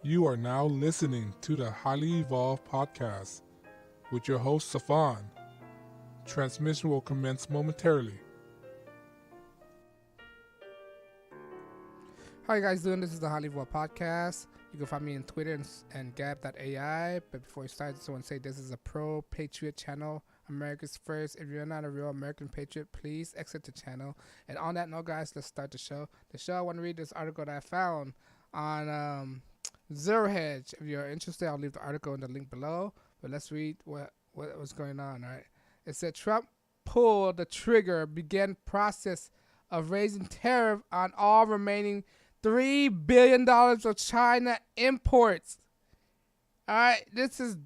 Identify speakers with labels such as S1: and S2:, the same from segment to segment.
S1: You are now listening to the Highly Evolved Podcast with your host, Safan. Transmission will commence momentarily.
S2: How you guys doing? This is the HighlyEvolvedPodcast. Podcast. You can find me on Twitter and Gab.ai. But before we start, I just want to say this is a pro-patriot channel. America's first. If you're not a real American patriot, please exit the channel. And on that note, guys, let's start the show. I want to read this article that I found on Zero Hedge. If you're interested, I'll leave the article in the link below. But let's read what was going on. All right. It said Trump pulled the trigger, began process of raising tariff on all remaining $3 billion of China imports. All right, this is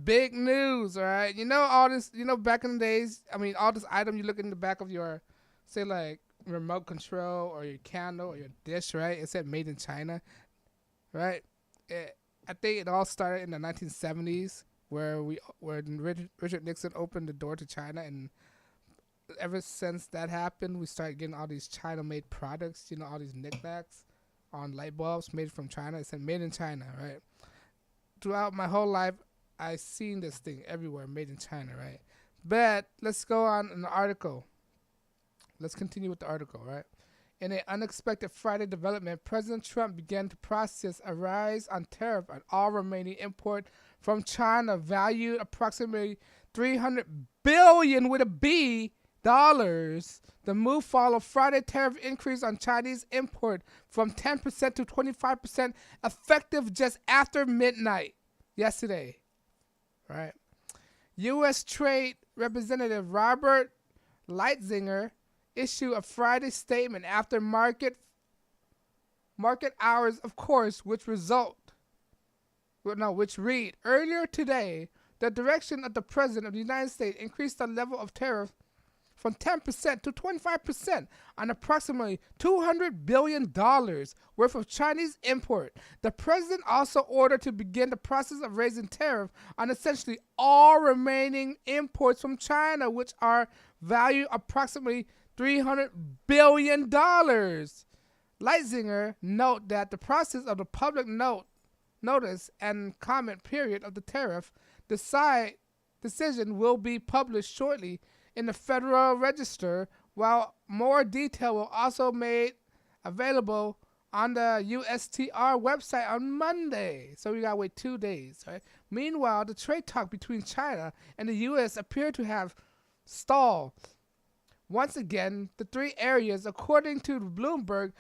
S2: big news. All right, you know all this. You know back in the days, all this item you look in the back of your, say like remote control or your candle or your dish, right? It said made in China, right? I think it all started in the 1970s, where Richard Nixon opened the door to China, and ever since that happened, we started getting all these China-made products. You know, all these knickknacks on light bulbs made from China. It said made in China, right? Throughout my whole life, I've seen this thing everywhere, made in China, right? But let's go on in the article. Let's continue with the article, right? In an unexpected Friday development, President Trump began to process a rise on tariff on all remaining import from China, valued approximately $300 billion with a B dollars. The move followed Friday tariff increase on Chinese import from 10% to 25%, effective just after midnight yesterday. Right. U.S. Trade Representative Robert Lighthizer issued a Friday statement after market hours, of course, which read earlier today. The direction of the President of the United States increased the level of tariff from 10% to 25% on approximately $200 billion worth of Chinese import. The president also ordered to begin the process of raising tariff on essentially all remaining imports from China, which are valued approximately $300 billion. Lighthizer note that the process of the public notice and comment period of the tariff decision will be published shortly in the Federal Register, while more detail will also made available on the USTR website on Monday. So we gotta wait 2 days, right? Meanwhile, the trade talk between China and the U.S. appear to have stalled. Once again, the three areas, according to Bloomberg,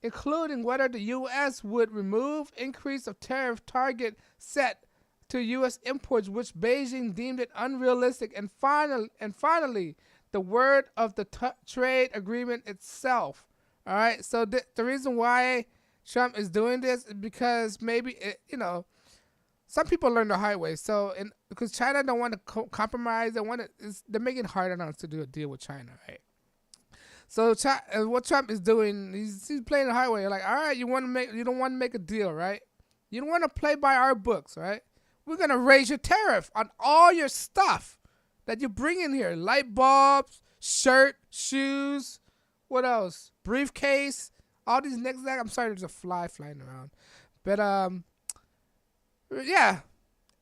S2: including whether the U.S. would remove increase of tariff target set to U.S. imports, which Beijing deemed it unrealistic, and finally, the word of the trade agreement itself. All right, so the reason why Trump is doing this is because maybe some people learn the hard way. So, because China don't want to compromise, they're making it harder on us to do a deal with China, right? So what Trump is doing, he's playing the hard way. Like, all right, you don't want to make a deal, right? You don't want to play by our books, right? We're going to raise your tariff on all your stuff that you bring in here. Light bulbs, shirt, shoes, what else? Briefcase, all these knickknacks. I'm sorry, there's a fly flying around. But, yeah.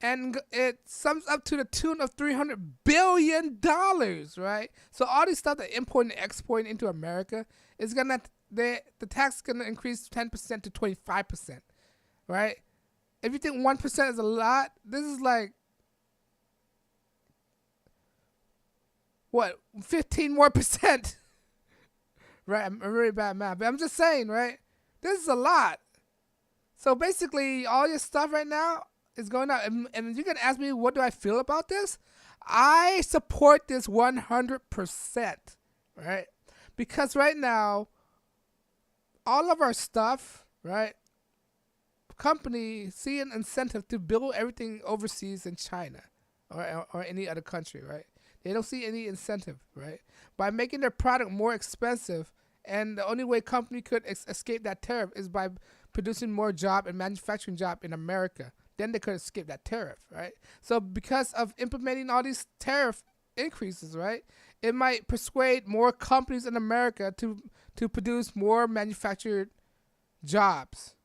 S2: And it sums up to the tune of $300 billion, right? So all this stuff that importing and exporting into America is the tax is going to increase 10% to 25%, right? If you think 1% is a lot, this is like, 15 more percent? Right, I'm really bad at math, but I'm just saying, right? This is a lot. So basically, all your stuff right now is going out. And you can ask me, what do I feel about this? I support this 100%, right? Because right now, all of our stuff, right? Company see an incentive to build everything overseas in China or any other country, right? They don't see any incentive, right? By making their product more expensive, and the only way company could escape that tariff is by producing more job and manufacturing job in America. Then they could escape that tariff, right? So because of implementing all these tariff increases, right, it might persuade more companies in America to produce more manufactured jobs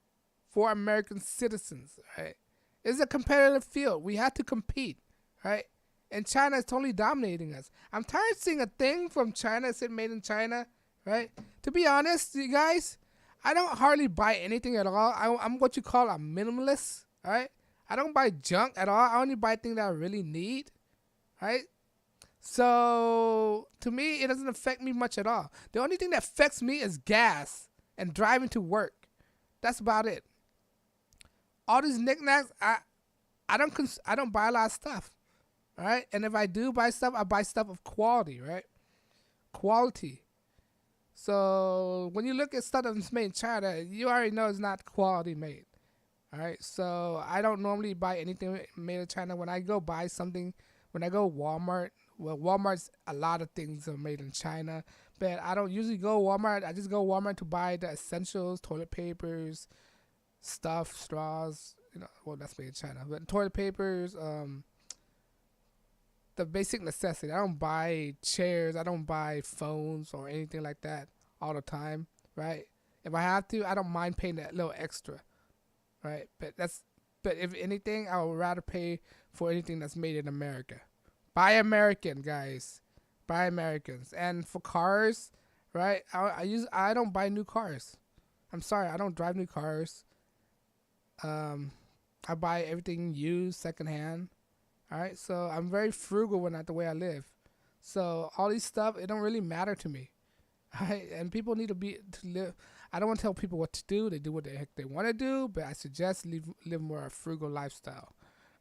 S2: for American citizens, right? It's a competitive field. We have to compete, right? And China is totally dominating us. I'm tired of seeing a thing from China that said made in China, right? To be honest, you guys, I don't hardly buy anything at all. I'm what you call a minimalist, right? I don't buy junk at all. I only buy things that I really need, right? So to me, it doesn't affect me much at all. The only thing that affects me is gas and driving to work. That's about it. All these knickknacks, I don't buy a lot of stuff, right? And if I do buy stuff, I buy stuff of quality, right? Quality. So when you look at stuff that's made in China, you already know it's not quality made. All right. So I don't normally buy anything made in China. When I go buy something, when I go Walmart, well, Walmart's a lot of things are made in China, but I don't usually go Walmart. I just go Walmart to buy the essentials, toilet papers, stuff, straws. Well, that's made in China, but toilet papers, the basic necessity. I don't buy chairs. I don't buy phones or anything like that all the time, right? If I have to, I don't mind paying that little extra, right? But if anything, I would rather pay for anything that's made in America. Buy American, guys. Buy Americans. And for cars, right? I don't buy new cars. I'm sorry, I don't drive new cars. I buy everything used, secondhand. All right, so I'm very frugal when not the way I live. So all these stuff, it don't really matter to me. All right, and people need to live. I don't want to tell people what to do. They do what the heck they want to do, but I suggest live more a frugal lifestyle.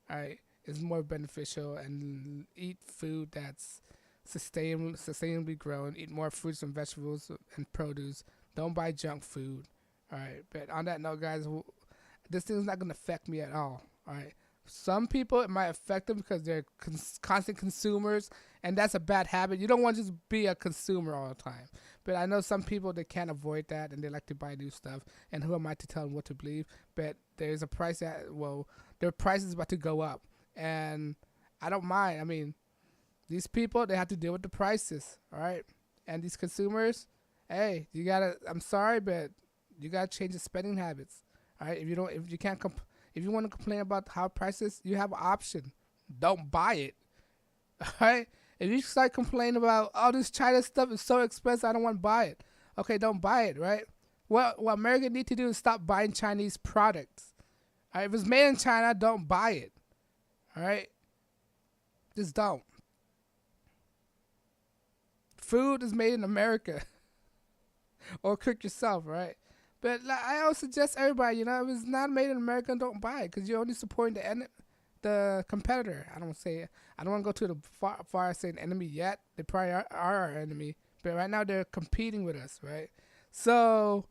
S2: All right, it's more beneficial, and eat food that's sustainably grown. Eat more fruits and vegetables and produce. Don't buy junk food. All right, but on that note, guys, this thing's not gonna affect me at all. All right. Some people, it might affect them because they're constant consumers, and that's a bad habit. You don't want to just be a consumer all the time. But I know some people, they can't avoid that, and they like to buy new stuff. And who am I to tell them what to believe? But there's a price their price is about to go up. And I don't mind. I mean, these people, they have to deal with the prices, all right? And these consumers, hey, I'm sorry, but you got to change your spending habits, all right? If you want to complain about how prices, you have an option. Don't buy it. All right? If you start complaining about all this China stuff is so expensive, I don't want to buy it. Okay, don't buy it, right? What America need to do is stop buying Chinese products. All right? If it's made in China, don't buy it. All right? Just don't. Food is made in America. Or cook yourself, right? But I always suggest everybody, if it's not made in America, don't buy it, because you're only supporting the competitor. I don't want to go to the far saying enemy yet. They probably are our enemy, but right now they're competing with us, right? So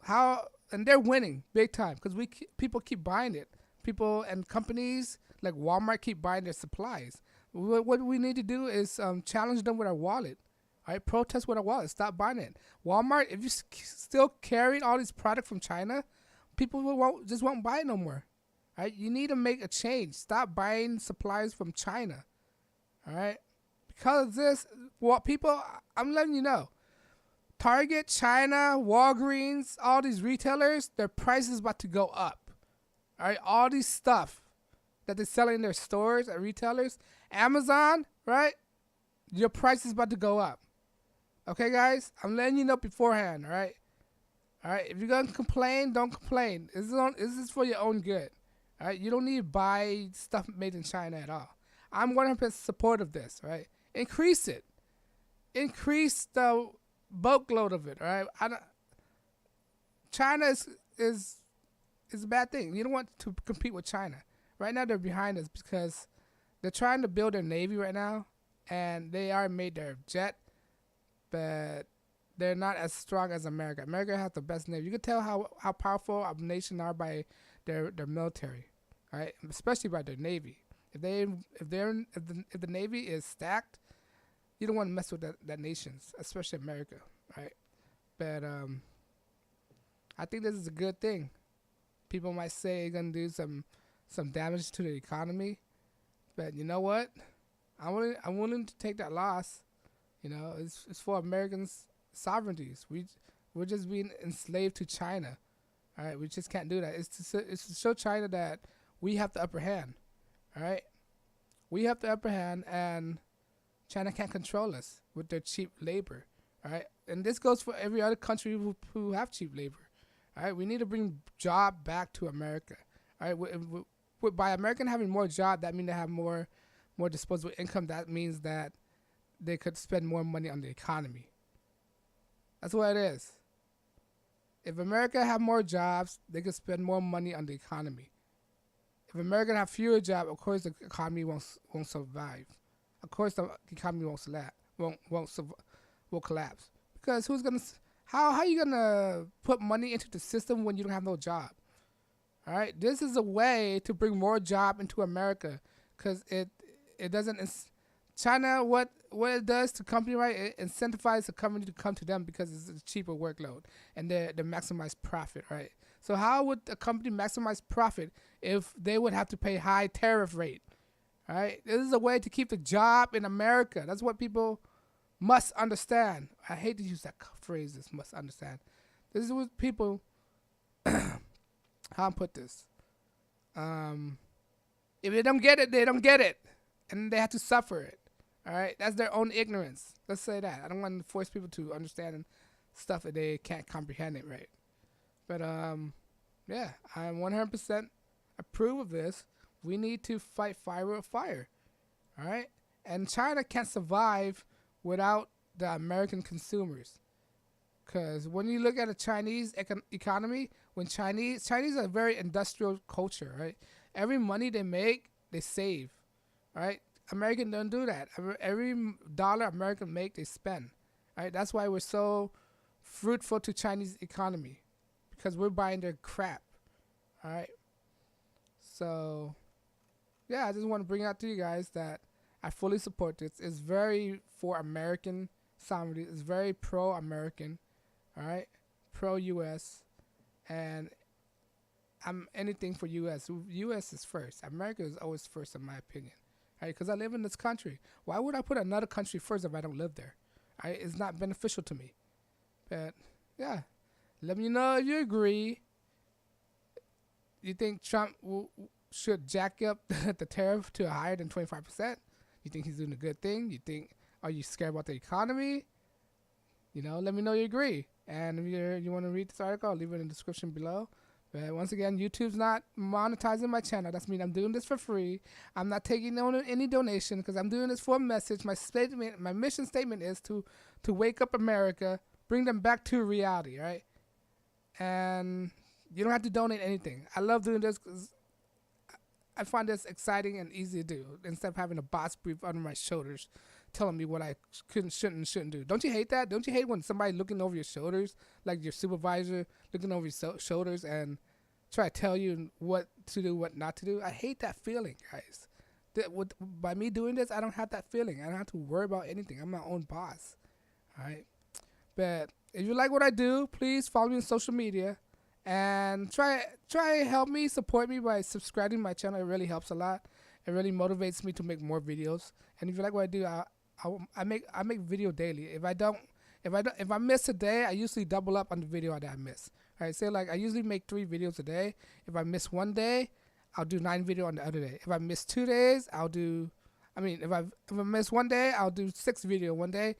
S2: and they're winning big time because people keep buying it. People and companies like Walmart keep buying their supplies. What we need to do is challenge them with our wallet. All right, protest with a wallet. Stop buying it. Walmart, if you still carrying all these products from China, people won't buy it no more. All right, you need to make a change. Stop buying supplies from China. All right, because of this, I'm letting you know. Target, China, Walgreens, all these retailers, their price is about to go up. All right, all these stuff that they're selling in their stores at retailers, Amazon, right? Your price is about to go up. Okay, guys? I'm letting you know beforehand, all right? All right, if you're going to complain, don't complain. This is for your own good, all right? You don't need to buy stuff made in China at all. I'm 100% supportive of this, right? Increase it. Increase the boatload of it, all right? China is a bad thing. You don't want to compete with China. Right now, they're behind us because they're trying to build their Navy right now, and they are made their jet, but they're not as strong as America. America has the best Navy. You can tell how powerful a nation are by their military, right? Especially by their Navy. If the Navy is stacked, you don't want to mess with that nations, especially America, right? But I think this is a good thing. People might say it's gonna do some damage to the economy, but you know what? I'm willing to take that loss. It's for Americans' sovereignties. We're just being enslaved to China. All right, we just can't do that. It's to show China that we have the upper hand. All right, we have the upper hand, and China can't control us with their cheap labor. All right, and this goes for every other country who have cheap labor. All right, we need to bring job back to America. All right, by American having more job, that means they have more disposable income. That means that they could spend more money on the economy. That's what it is. If America have more jobs, they could spend more money on the economy. If America have fewer jobs, of course the economy won't survive. Of course the economy won't collapse. Because how are you gonna put money into the system when you don't have no job? All right, this is a way to bring more job into America, because it doesn't. China, what it does to company, right? It incentivizes the company to come to them because it's a cheaper workload and they maximize profit, right? So how would a company maximize profit if they would have to pay high tariff rate? All right, this is a way to keep the job in America. That's what people must understand. I hate to use that phrase. This must understand. This is what people. How I put this? If they don't get it, they don't get it, and they have to suffer it. All right, that's their own ignorance. Let's say that. I don't want to force people to understand stuff that they can't comprehend it, right? But yeah, I 100% approve of this. We need to fight fire with fire. All right, and China can't survive without the American consumers. Because when you look at a Chinese economy, when Chinese are a very industrial culture, right? Every money they make, they save, right? American don't do that. Every dollar American make, they spend, right? That's why we're so fruitful to Chinese economy, because we're buying their crap, all right? So, yeah, I just want to bring out to you guys that I fully support this. It's very for American somebody. It's very pro-American. All right, pro-U.S. and I'm anything for U.S. U.S. is first. America is always first, in my opinion. Right? Because I live in this country. Why would I put another country first if I don't live there? Right? It's not beneficial to me. But yeah, let me know if you agree. You think Trump should jack up the tariff to higher than 25%? You think he's doing a good thing? Are you scared about the economy? You know, let me know you agree. And if you want to read this article, I'll leave it in the description below. But once again, YouTube's not monetizing my channel. That's mean I'm doing this for free. I'm not taking any donation because I'm doing this for a message. My mission statement is to wake up America, bring them back to reality, right? And you don't have to donate anything. I love doing this because I find this exciting and easy to do instead of having a boss brief under my shoulders telling me what I shouldn't do. Don't you hate that? Don't you hate when somebody looking over your shoulders, like your supervisor looking over your shoulders and try to tell you what to do, what not to do? I hate that feeling, guys. By me doing this, I don't have that feeling. I don't have to worry about anything. I'm my own boss. All right? But if you like what I do, please follow me on social media and try help me, support me by subscribing to my channel. It really helps a lot. It really motivates me to make more videos. And if you like what I do, I make video daily. If I miss a day, I usually double up on the video that I miss. All right, say like I usually make 3 videos a day. If I miss one day, I'll do 9 videos on the other day. If I miss 2 days, if I miss one day, I'll do 6 videos one day.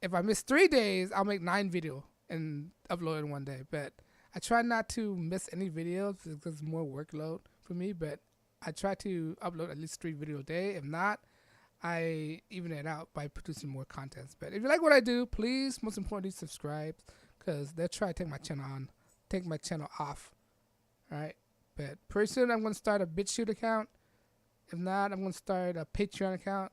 S2: If I miss 3 days, I'll make 9 videos and upload in one day. But I try not to miss any videos because it's more workload for me. But I try to upload at least 3 videos a day. If not, I even it out by producing more content. But if you like what I do, please, most importantly, subscribe, because they'll try to take my channel off. All right. But pretty soon I'm going to start a BitChute account. If not, I'm going to start a Patreon account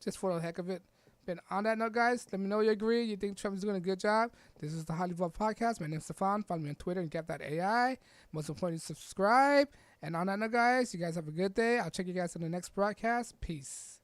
S2: just for the heck of it. But on that note, guys, let me know you agree. You think Trump is doing a good job. This is the HighlyEvolvedPodcast. My name is Stefan. Follow me on Twitter and Gap.ai. Most importantly, subscribe. And on that note, guys, you guys have a good day. I'll check you guys in the next broadcast. Peace.